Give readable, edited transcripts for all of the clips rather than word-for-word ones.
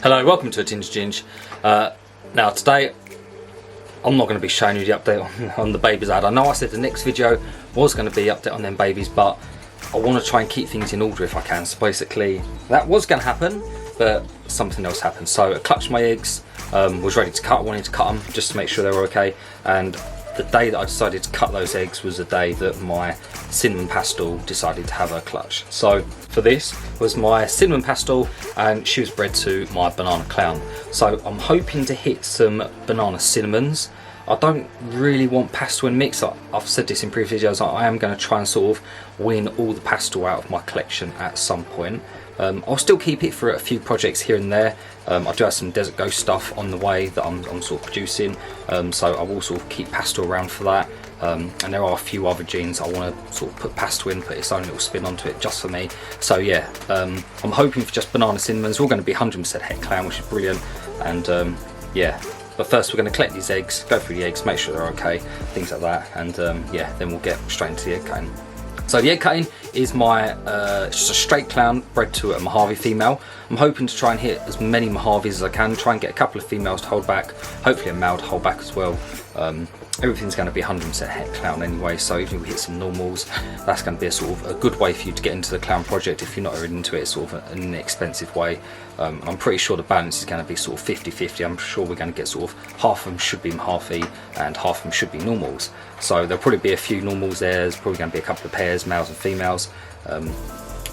Hello, welcome to a Tinge Ginge. Now today I'm not going to be showing you the update on the babies I had. I know I said the next video was going to be update on them babies, but I want to try and keep things in order if I can. So basically that was going to happen, but something else happened. So I clutched my eggs, was ready to cut, wanted to cut them just to make sure they were okay. And the day that I decided to cut those eggs was the day that my cinnamon pastel decided to have her clutch. So for this was my cinnamon pastel, and she was bred to my banana clown. So I'm hoping to hit some banana cinnamons. I don't really want pastel and mix. I've said this in previous videos, I am going to try and sort of win all the pastel out of my collection at some point. I'll still keep it for a few projects here and there. I do have some Desert Ghost stuff on the way that I'm sort of producing, so I will sort of keep pastel around for that. And there are a few other genes I want to sort of put pastel in, put its own little spin onto it just for me. So yeah, I'm hoping for just banana cinnamons. We're going to be 100% het clown, which is brilliant. And yeah, but first we're going to collect these eggs, go through the eggs, make sure they're okay, things like that. And yeah, then we'll get straight into the egg cutting. So the egg cutting is my just a straight clown bred to a Mojave female. I'm hoping to try and hit as many Mojaves as I can, try and get a couple of females to hold back, hopefully a male to hold back as well. Everything's going to be 100% het clown anyway, so even if we hit some normals, that's going to be a sort of a good way for you to get into the clown project if you're not already into it. It's sort of an inexpensive way. I'm pretty sure the balance is going to be sort of 50-50. I'm sure we're going to get sort of half of them should be Mojave and half of them should be normals. So there'll probably be a few normals there. There's probably going to be a couple of pairs, males and females.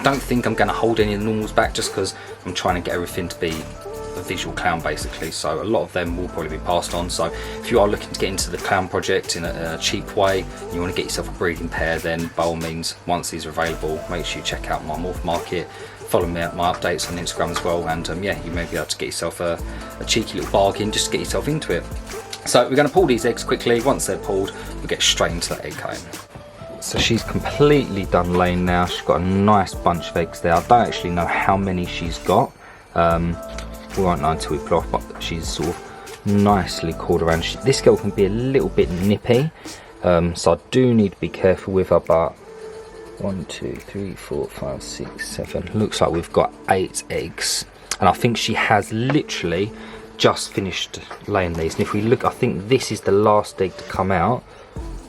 Don't think I'm going to hold any of the normals back just because I'm trying to get everything to be a visual clown basically, so a lot of them will probably be passed on. So if you are looking to get into the clown project in a cheap way, and you want to get yourself a breeding pair, then by all means, once these are available, make sure you check out my Morph Market, follow me at my updates on Instagram as well, and yeah, you may be able to get yourself a cheeky little bargain just to get yourself into it. So we're going to pull these eggs quickly. Once they're pulled, we'll get straight into that egg cutting. So she's completely done laying now. She's got a nice bunch of eggs there. I don't actually know how many she's got. We won't know until we pull off, but she's sort of nicely coiled around. This girl can be a little bit nippy, so I do need to be careful with her. But 1, 2, 3, 4, 5, 6, 7. Looks like we've got 8 eggs, and I think she has literally just finished laying these. And if we look, I think this is the last egg to come out.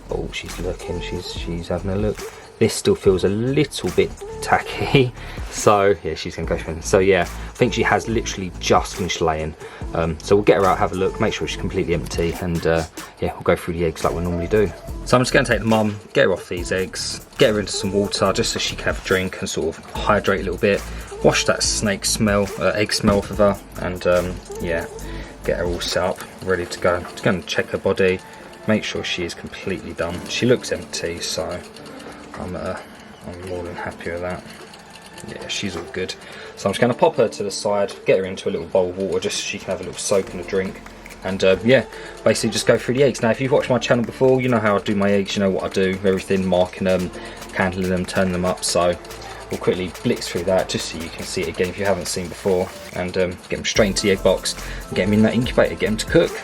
Oh, she's looking. She's having a look. This still feels a little bit tacky, so yeah, she's gonna go through. So yeah, I think she has literally just finished laying. So we'll get her out, have a look, make sure she's completely empty, and yeah, we'll go through the eggs like we normally do. So I'm just gonna take the mum, get her off these eggs, get her into some water just so she can have a drink and sort of hydrate a little bit, wash that snake smell, egg smell off of her, and yeah, get her all set up, ready to go. Just gonna check her body, make sure she is completely done. She looks empty, so I'm more than happy with that. Yeah, she's all good. So I'm just going to pop her to the side, get her into a little bowl of water just so she can have a little soak and a drink. And yeah, basically just go through the eggs. Now if you've watched my channel before, you know how I do my eggs, you know what I do, everything, marking them, candling them, turning them up. So we'll quickly blitz through that just so you can see it again if you haven't seen before. And get them straight into the egg box and get them in that incubator, get them to cook.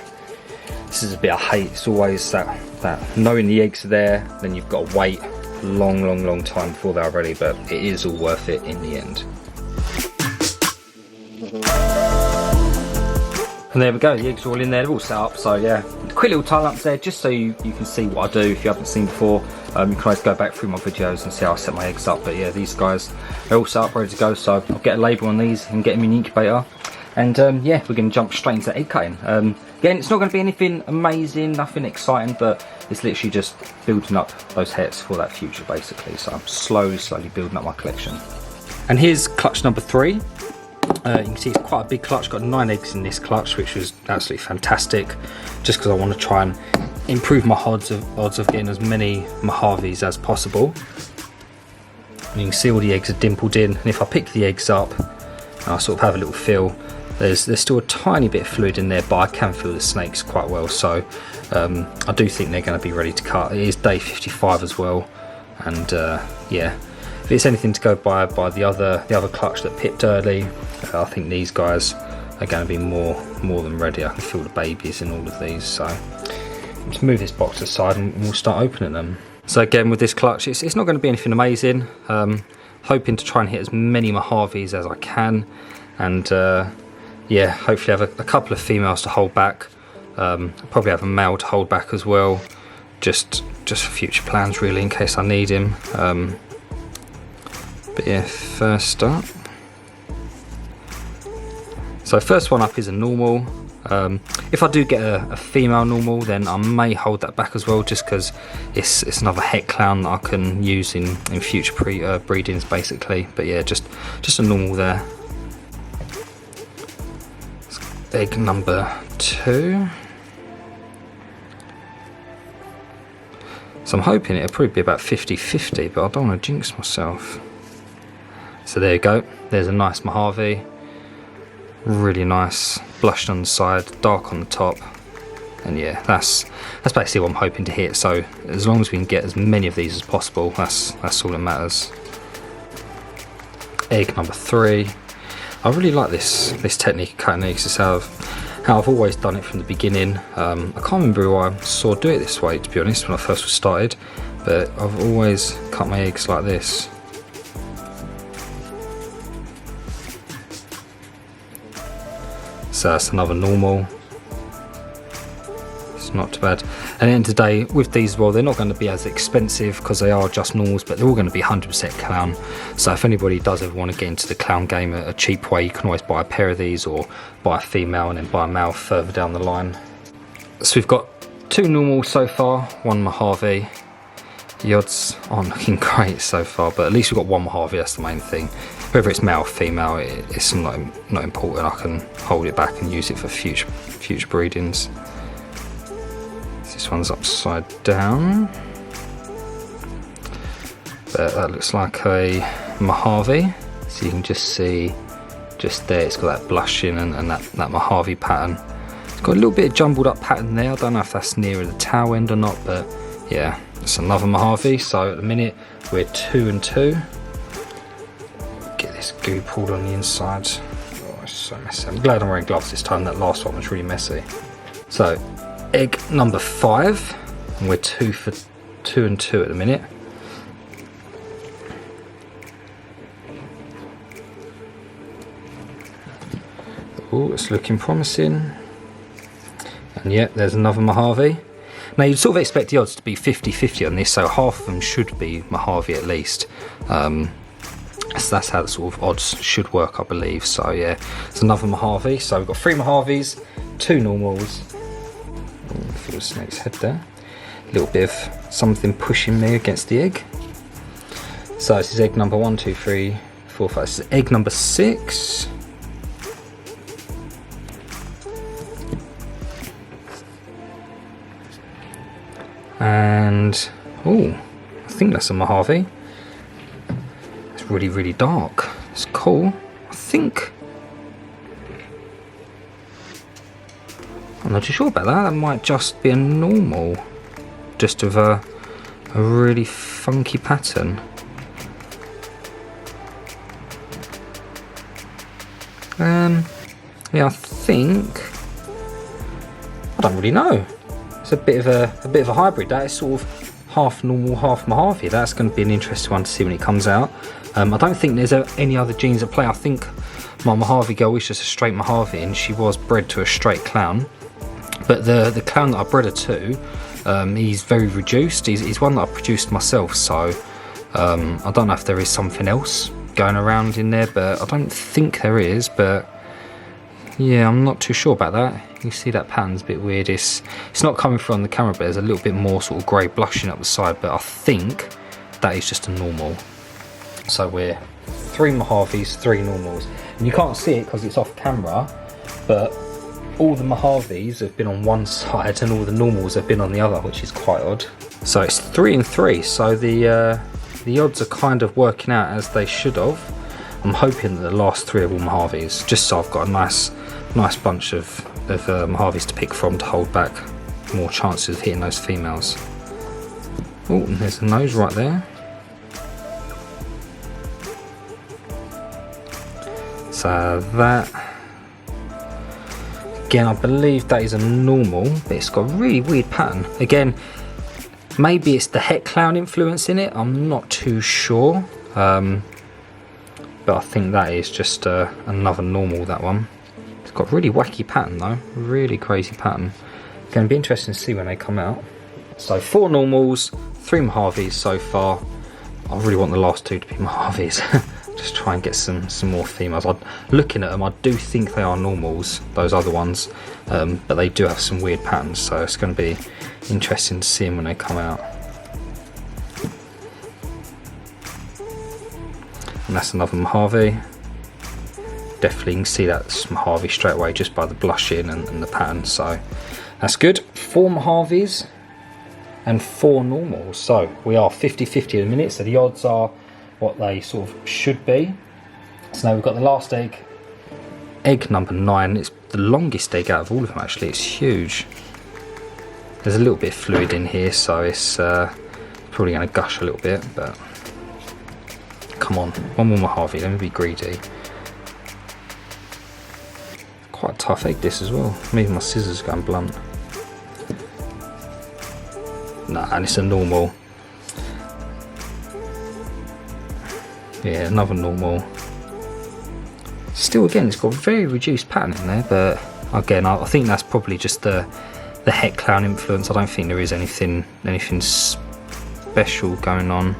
This is a bit I hate. It's always that knowing the eggs are there, then you've got to wait long time before they're ready, but it is all worth it in the end. And there we go, the eggs are all in there, they're all set up. So yeah, quick little time lapse there just so you can see what I do if you haven't seen before. You can always go back through my videos and see how I set my eggs up. But yeah, these guys are all set up, ready to go. So I'll get a label on these and get them in the incubator. And yeah, we're going to jump straight into egg cutting. Again, it's not going to be anything amazing, nothing exciting, but it's literally just building up those hets for that future basically. So I'm slowly building up my collection. And here's clutch number 3. You can see it's quite a big clutch, got 9 eggs in this clutch, which was absolutely fantastic, just because I want to try and improve my odds of getting as many Mojaves as possible. And you can see all the eggs are dimpled in, and if I pick the eggs up and I sort of have a little feel, there's still a tiny bit of fluid in there, but I can feel the snakes quite well. So I do think they're going to be ready to cut. It is day 55 as well, and yeah, if it's anything to go by the other clutch that pipped early, I think these guys are going to be more than ready. I can feel the babies in all of these. So let's move this box aside and we'll start opening them. So again, with this clutch, it's not going to be anything amazing. Hoping to try and hit as many Mojaves as I can, and yeah, hopefully have a couple of females to hold back. Probably have a male to hold back as well, just for future plans really, in case I need him. But yeah, first up. So first one up is a normal. If I do get a female normal, then I may hold that back as well, just because it's another het clown that I can use in future breedings basically. But yeah, just a normal there. Egg number 2. So I'm hoping it'll probably be about 50-50, but I don't want to jinx myself. So there you go, there's a nice Mojave. Really nice, blushed on the side, dark on the top. And yeah, that's basically what I'm hoping to hit. So as long as we can get as many of these as possible, that's all that matters. Egg number 3. I really like this technique of cutting eggs. It's how I've always done it from the beginning. I can't remember who I saw do it this way, to be honest, when I first started, but I've always cut my eggs like this. So that's another normal. It's not too bad. And then today with these, well, they're not going to be as expensive because they are just normals, but they're all going to be 100% clown. So if anybody does ever want to get into the clown game a cheap way, you can always buy a pair of these or buy a female and then buy a male further down the line. So we've got 2 normals so far, 1 Mojave. The odds aren't looking great so far, but at least we've got 1 Mojave, that's the main thing. Whether it's male or female, it's not important. I can hold it back and use it for future breedings. This one's upside down, but that looks like a Mojave. So you can just see, just there, it's got that blushing and that Mojave pattern. It's got a little bit of jumbled up pattern there. I don't know if that's nearer the tail end or not, but yeah, it's another Mojave. So at the minute we're 2 and 2. Get this goo pulled on the inside. Oh, it's so messy. I'm glad I'm wearing gloves this time. That last one was really messy. So egg number 5, and we're 2 and 2 at the minute. Oh, it's looking promising. And yep, there's another Mojave. Now you'd sort of expect the odds to be 50-50 on this, so half of them should be Mojave at least. So that's how the sort of odds should work, I believe. So yeah, it's another Mojave. So we've got 3 Mojaves, 2 normals. Feel the snake's head there. A little bit of something pushing me against the egg. So this is egg number 1, 2, 3, 4, 5. This is egg number 6. And oh, I think that's a Mojave. It's really dark. It's cool. I think. I'm not too sure about that. That might just be a normal, just of a really funky pattern. Yeah, I think. I don't really know. It's a bit of a hybrid. That is sort of half normal, half Mojave. That's going to be an interesting one to see when it comes out. I don't think there's any other genes at play. I think my Mojave girl is just a straight Mojave, and she was bred to a straight clown. But the clown that I bred her to, he's very reduced. He's one that I produced myself, so I don't know if there is something else going around in there, but I don't think there is. But yeah, I'm not too sure about that. You see that pattern's a bit weird. It's not coming through on the camera, but there's a little bit more sort of grey blushing up the side, but I think that is just a normal. So we're 3 Mojaves, 3 normals. And you can't see it because it's off camera, but all the Mojaves have been on one side and all the normals have been on the other, which is quite odd. So it's 3 and 3, so the odds are kind of working out as they should have. I'm hoping that the last 3 are all Mojaves, just so I've got a nice bunch of Mojaves to pick from to hold back more chances of hitting those females. Oh, and there's a nose right there. So that, again, I believe that is a normal, but it's got a really weird pattern. Again, maybe it's the het clown influence in it, I'm not too sure. But I think that is just another normal, that one. got a really wacky pattern though, really crazy pattern. Going to be interesting to see when they come out. So 4 normals, 3 Mojaves so far. I really want the last 2 to be Mojaves. Just try and get some more females. Looking at them, I do think they are normals, those other ones, but they do have some weird patterns, so it's going to be interesting to see them when they come out. And that's another Mojave. Definitely you can see that's Mojave straight away just by the blushing and the pattern, so that's good. 4 Mojaves and 4 normals, so we are 50-50 at the minute, so the odds are what they sort of should be. So now we've got the last egg, egg number 9. It's the longest egg out of all of them actually, it's huge. There's a little bit of fluid in here, so it's probably going to gush a little bit, but come on, one more Mojave, let me be greedy. Quite a tough egg this as well, maybe my scissors are going blunt. Nah, and it's a normal. Yeah, another normal. Still, again, it's got a very reduced pattern in there, but again, I think that's probably just the het clown influence. I don't think there is anything special going on.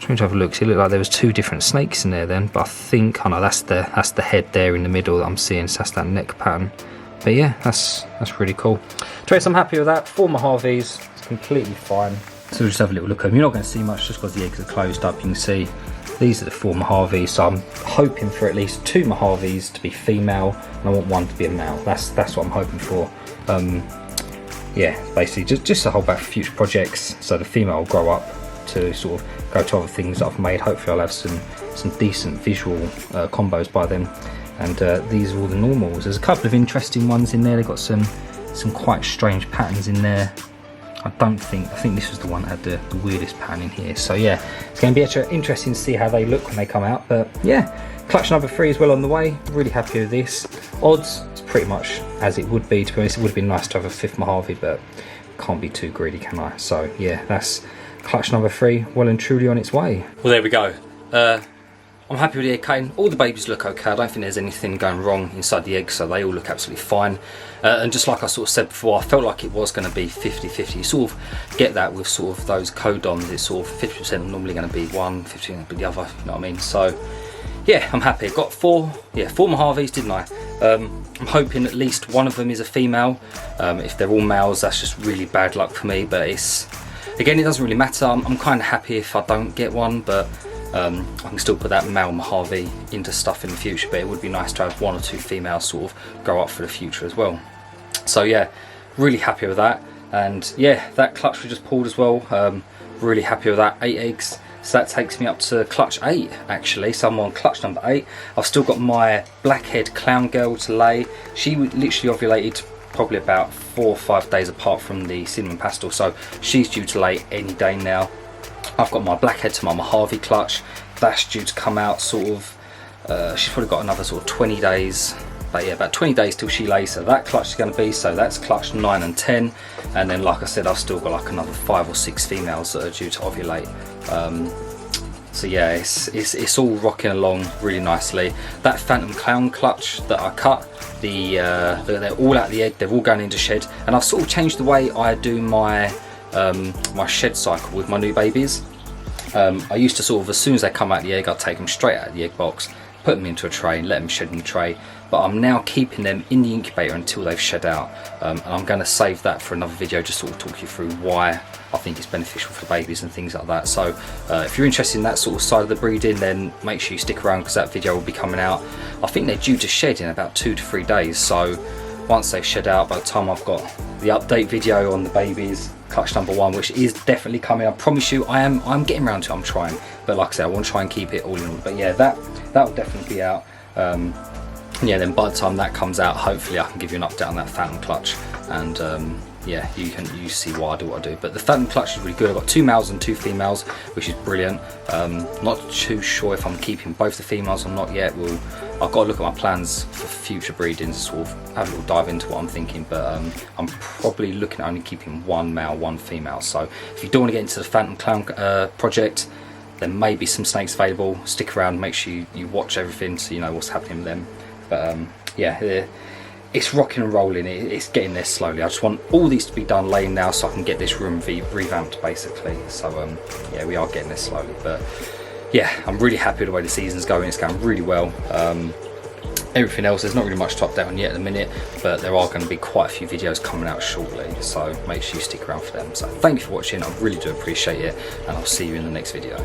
Trying to have a look. See, it looked like there was 2 different snakes in there then, but I think, oh no, that's the head there in the middle that I'm seeing. So that's that neck pattern. But yeah, that's really cool. Trace, I'm happy with that. 4 Mojaves, it's completely fine. So we'll just have a little look at them. You're not going to see much just because the eggs are closed up. You can see these are the 4 Mojaves, so I'm hoping for at least 2 Mojaves to be female, and I want 1 to be a male. That's what I'm hoping for. Yeah, basically just to hold back for future projects, so the female will grow up to sort of go to other things that I've made. Hopefully I'll have some decent visual combos by then. And these are all the normals. There's a couple of interesting ones in there. They've got some quite strange patterns in there. I think this was the one that had the weirdest pattern in here. So yeah, it's going to be interesting to see how they look when they come out. But yeah, clutch number 3 is well on the way. Really happy with this. Odds, it's pretty much as it would be. To be honest, it would have been nice to have a 5th Mojave, but can't be too greedy, can I? So yeah, that's clutch number 3, well and truly on its way. Well, there we go. I'm happy with the egg cutting. All the babies look okay. I don't think there's anything going wrong inside the eggs, so they all look absolutely fine. And just like I sort of said before, I felt like it was going to be 50-50. You sort of get that with sort of those codons. It's sort of 50% normally going to be one, 50% going to be the other. You know what I mean? So yeah, I'm happy. I've got 4 Mojaves, didn't I? I'm hoping at least one of them is a female. If they're all males, that's just really bad luck for me. But again, it doesn't really matter. I'm kind of happy if I don't get one, but I can still put that male Mojave into stuff in the future, but it would be nice to have 1 or 2 females sort of grow up for the future as well. So yeah, really happy with that. And yeah, that clutch we just pulled as well, really happy with that. 8 eggs, so that takes me up to clutch 8 actually. So I'm on clutch number 8. I've still got my blackhead clown girl to lay. She literally ovulated probably about 4 or 5 days apart from the cinnamon pastel, so she's due to lay any day now. I've got my blackhead to my Mojave clutch. That's due to come out sort of, she's probably got another sort of 20 days, but yeah, about 20 days till she lays, so that clutch is going to be, so that's clutch 9 and 10, and then like I said, I've still got like another 5 or 6 females that are due to ovulate. So yeah, it's all rocking along really nicely. That phantom clown clutch that I cut, they're all out the egg, they're all going into shed, and I've sort of changed the way I do my my shed cycle with my new babies. I used to sort of, as soon as they come out the egg, I'd take them straight out of the egg box, put them into a tray and let them shed in the tray, but I'm now keeping them in the incubator until they've shed out, and I'm going to save that for another video, just sort of talk you through why I think it's beneficial for babies and things like that. So if you're interested in that sort of side of the breeding, then make sure you stick around because that video will be coming out. I think they're due to shed in about 2 to 3 days, so once they've shed out, by the time I've got the update video on the babies, clutch number 1, which is definitely coming, I promise you, I'm getting around to it, I'm trying, but like I said, I want to try and keep it all in order. But yeah, that will definitely be out. Yeah, then by the time that comes out, hopefully I can give you an update on that phantom clutch, and yeah, you see why I do what I do. But the phantom clutch is really good. I've got 2 males and 2 females, which is brilliant. Not too sure if I'm keeping both the females or not yet. I've got to look at my plans for future breeding, sort of have a little dive into what I'm thinking, but I'm probably looking at only keeping 1 male, 1 female. So if you don't want to get into the phantom clown project, There may be some snakes available. Stick around, make sure you watch everything so you know what's happening with them. But yeah, it's rocking and rolling. It's getting there slowly. I just want all these to be done laying now so I can get this room revamped basically. So yeah, we are getting there slowly. But yeah, I'm really happy with the way the season's going. It's going really well. Everything else, there's not really much to update on yet at the minute, but there are going to be quite a few videos coming out shortly, so make sure you stick around for them. So thank you for watching, I really do appreciate it, and I'll see you in the next video.